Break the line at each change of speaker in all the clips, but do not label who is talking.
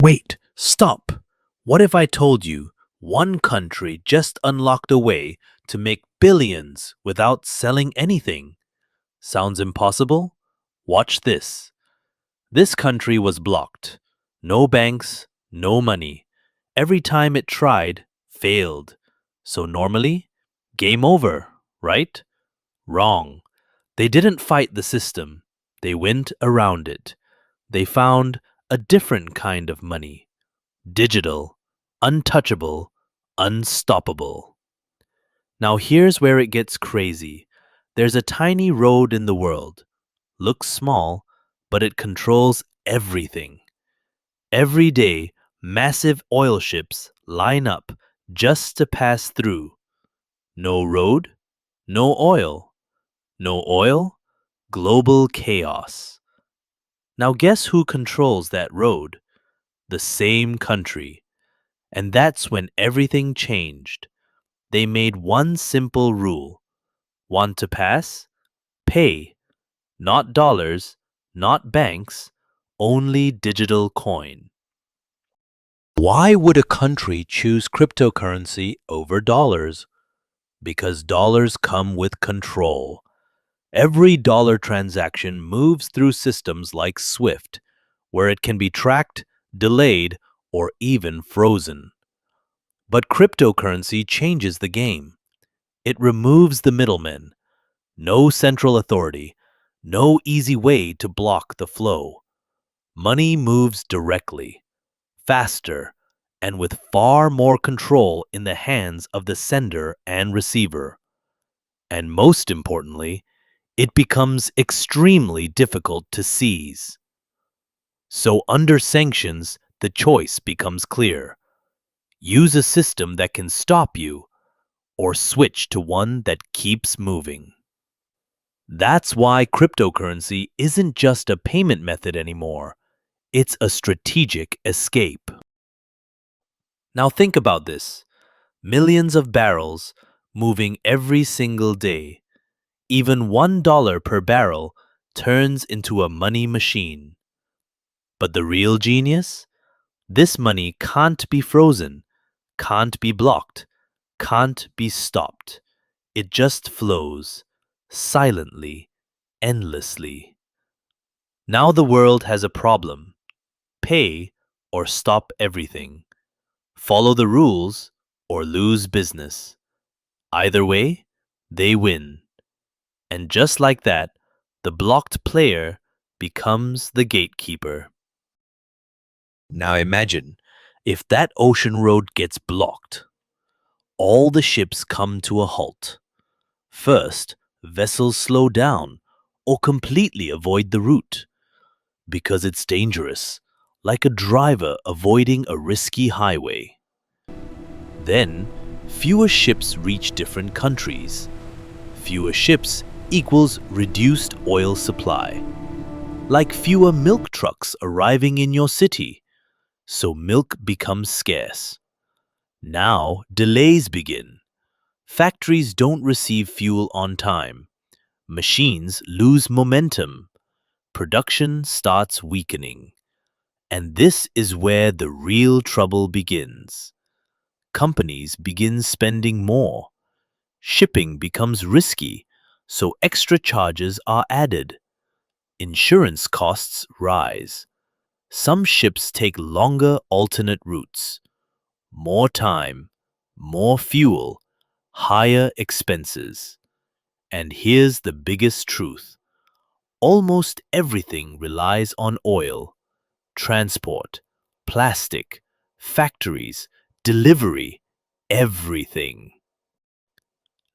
Wait, stop. What if I told you one country just unlocked a way to make billions without selling anything? Sounds impossible? Watch this. This country was blocked. No banks, no money. Every time it tried, failed. So normally, game over, right? Wrong. They didn't fight the system. They went around it. They found a different kind of money. Digital, untouchable, unstoppable. Now here's where it gets crazy. There's a tiny road in the world. Looks small, but it controls everything. Every day, massive oil ships line up just to pass through. No road, no oil. No oil, global chaos. Now guess who controls that road? The same country. And that's when everything changed. They made one simple rule. Want to pass? Pay. Not dollars, not banks, only digital coin. Why would a country choose cryptocurrency over dollars? Because dollars come with control. Every dollar transaction moves through systems like SWIFT, where it can be tracked, delayed, or even frozen. But cryptocurrency changes the game. It removes the middlemen. No central authority, no easy way to block the flow. Money moves directly, faster, and with far more control in the hands of the sender and receiver. And most importantly, it becomes extremely difficult to seize. So under sanctions, the choice becomes clear. Use a system that can stop you, or switch to one that keeps moving. That's why cryptocurrency isn't just a payment method anymore. It's a strategic escape. Now think about this. Millions of barrels moving every single day. Even $1 per barrel turns into a money machine. But the real genius? This money can't be frozen, can't be blocked, can't be stopped. It just flows, silently, endlessly. Now the world has a problem. Pay or stop everything. Follow the rules or lose business. Either way, they win. And just like that, the blocked player becomes the gatekeeper. Now imagine if that ocean road gets blocked. All the ships come to a halt. First, vessels slow down or completely avoid the route because it's dangerous, like a driver avoiding a risky highway. Then, fewer ships reach different countries. Fewer ships equals reduced oil supply. Like fewer milk trucks arriving in your city, so milk becomes scarce. Now delays begin. Factories don't receive fuel on time. Machines lose momentum. Production starts weakening. And this is where the real trouble begins. Companies begin spending more. Shipping becomes risky, so extra charges are added. Insurance costs rise. Some ships take longer alternate routes. More time, more fuel, higher expenses. And here's the biggest truth. Almost everything relies on oil. Transport, plastic, factories, delivery, everything.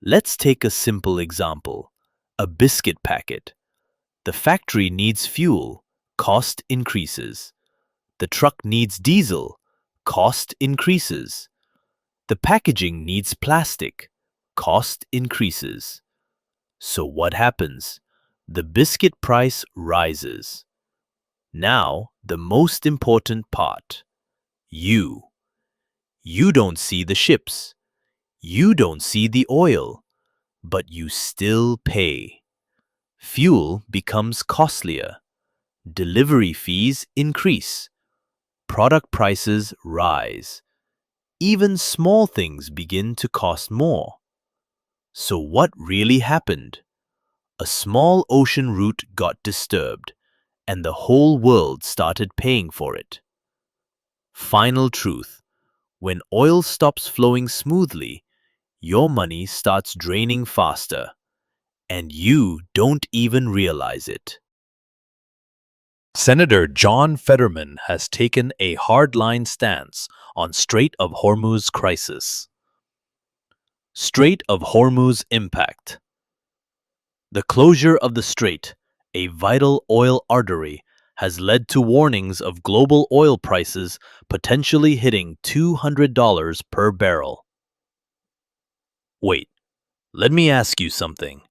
Let's take a simple example. A biscuit packet. The factory needs fuel, cost increases. The truck needs diesel, cost increases. The packaging needs plastic, cost increases. So what happens? The biscuit price rises. Now, the most important part. You. You don't see the ships. You don't see the oil. But you still pay. Fuel becomes costlier. Delivery fees increase. product prices rise. Even small things begin to cost more. So what really happened? A small ocean route got disturbed, and the whole world started paying for it. Final truth: when oil stops flowing smoothly, your money starts draining faster, and you don't even realize it. Senator John Fetterman has taken a hardline stance on Strait of Hormuz crisis. Strait of Hormuz impact. The closure of the strait, a vital oil artery, has led to warnings of global oil prices potentially hitting $200 per barrel. Wait, let me ask you something.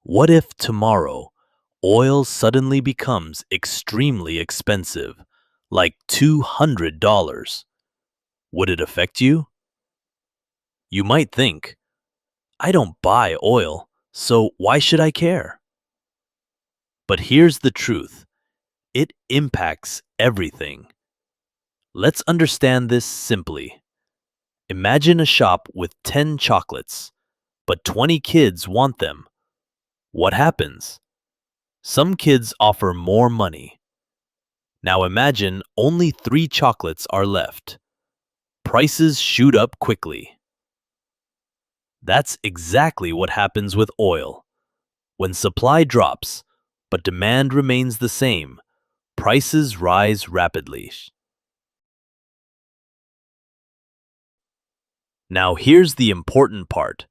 What if tomorrow oil suddenly becomes extremely expensive, like $200? Would it affect you? You might think, I don't buy oil, so why should I care? But here's the truth: it impacts everything. Let's understand this simply. Imagine a shop with 10 chocolates, but 20 kids want them. What happens? Some kids offer more money. Now imagine only 3 chocolates are left. Prices shoot up quickly. That's exactly what happens with oil. When supply drops, but demand remains the same, prices rise rapidly. Now here's the important part.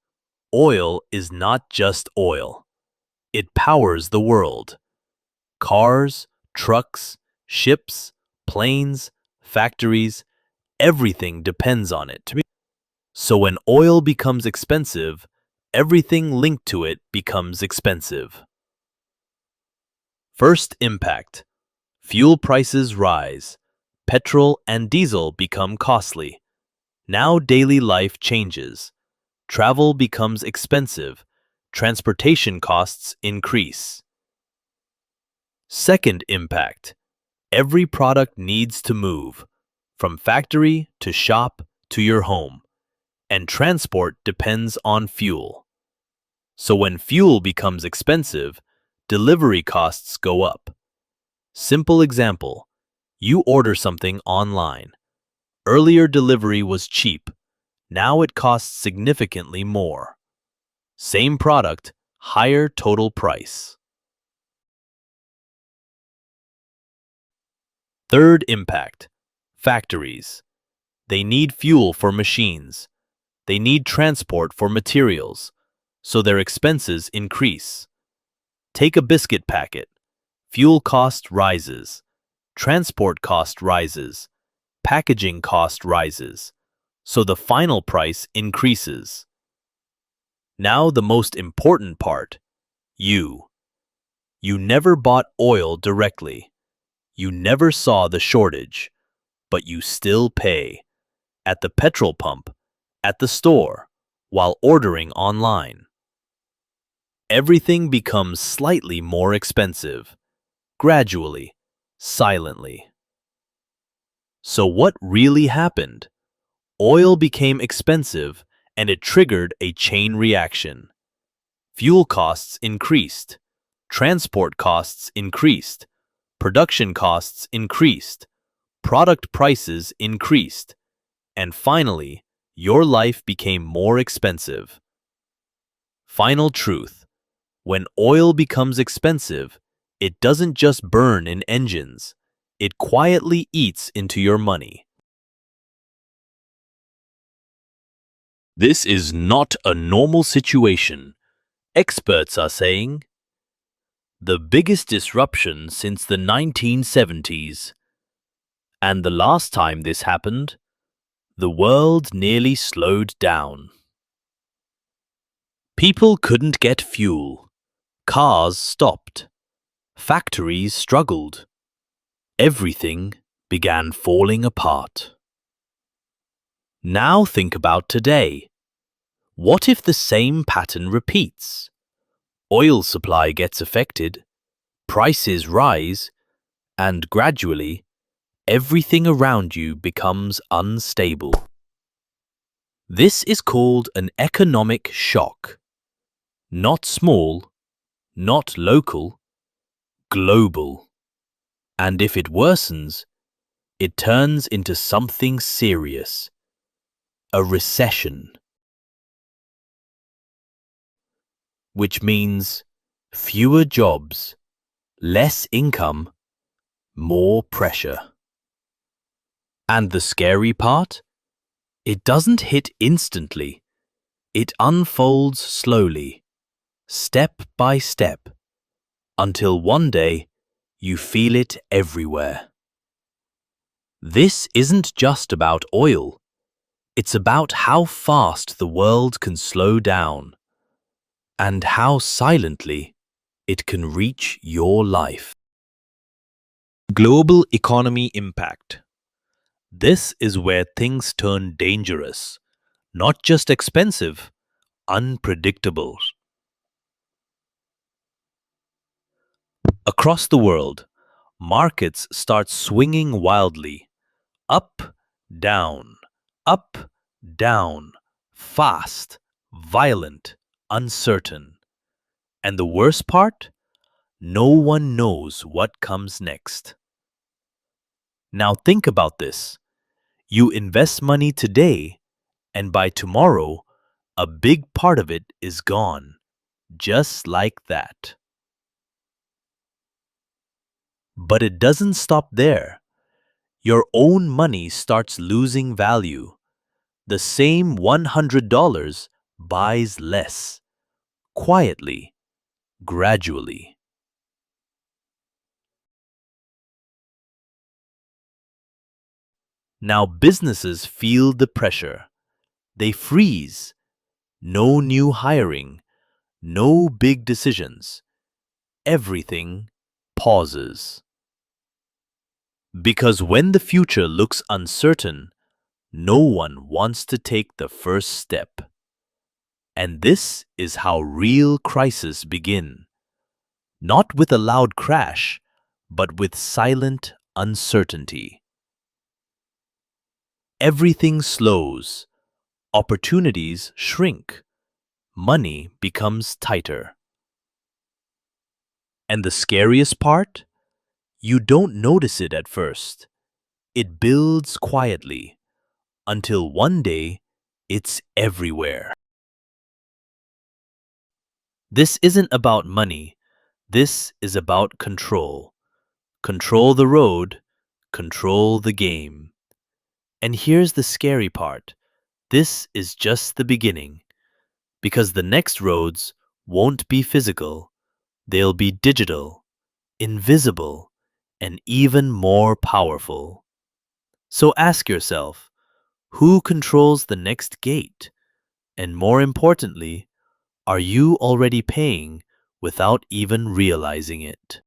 Oil is not just oil. It powers the world. Cars, trucks, ships, planes, factories, everything depends on it. So when oil becomes expensive, everything linked to it becomes expensive. First impact: fuel prices rise. Petrol and diesel become costly. Now daily life changes. Travel becomes expensive. Transportation costs increase. Second impact: every product needs to move, from factory to shop to your home, and transport depends on fuel. So when fuel becomes expensive, delivery costs go up. Simple example: you order something online. Earlier delivery was cheap. Now it costs significantly more. Same product, higher total price. Third impact: factories. They need fuel for machines. They need transport for materials, so their expenses increase. Take a biscuit packet. Fuel cost rises. Transport cost rises. Packaging cost rises. So the final price increases. Now the most important part. You. You never bought oil directly. You never saw the shortage, but you still pay. At the petrol pump, at the store, while ordering online. Everything becomes slightly more expensive, gradually, silently. So what really happened? Oil became expensive and it triggered a chain reaction. Fuel costs increased, transport costs increased, production costs increased, product prices increased, and finally, your life became more expensive. Final truth: when oil becomes expensive, it doesn't just burn in engines, it quietly eats into your money. This is not a normal situation. Experts are saying the biggest disruption since the 1970s. And the last time this happened, the world nearly slowed down. People couldn't get fuel. Cars stopped. Factories struggled. Everything began falling apart. Now think about today. What if the same pattern repeats? Oil supply gets affected, prices rise, and gradually, everything around you becomes unstable. This is called an economic shock. Not small, not local, global. And if it worsens, it turns into something serious. A recession. Which means fewer jobs, less income, more pressure. And the scary part? It doesn't hit instantly. It unfolds slowly, step by step, until one day you feel it everywhere. This isn't just about oil. It's about how fast the world can slow down and how silently it can reach your life. Global economy impact. This is where things turn dangerous, not just expensive, unpredictable. Across the world, markets start swinging wildly, up, down, up, down, fast, violent, uncertain. And the worst part? No one knows what comes next. Now think about this. You invest money today, and by tomorrow, a big part of it is gone, just like that. But it doesn't stop there. Your own money starts losing value. The same $100 buys less, quietly, gradually. Now businesses feel the pressure. They freeze. No new hiring, no big decisions. Everything pauses. Because when the future looks uncertain, no one wants to take the first step. And this is how real crises begin. Not with a loud crash, but with silent uncertainty. Everything slows. Opportunities shrink. Money becomes tighter. And the scariest part? You don't notice it at first. It builds quietly until one day it's everywhere. This isn't about money. This is about control. Control the road, control the game. And here's the scary part. This is just the beginning. Because the next roads won't be physical. They'll be digital, invisible, and even more powerful. So ask yourself, who controls the next gate? And more importantly, are you already paying without even realizing it?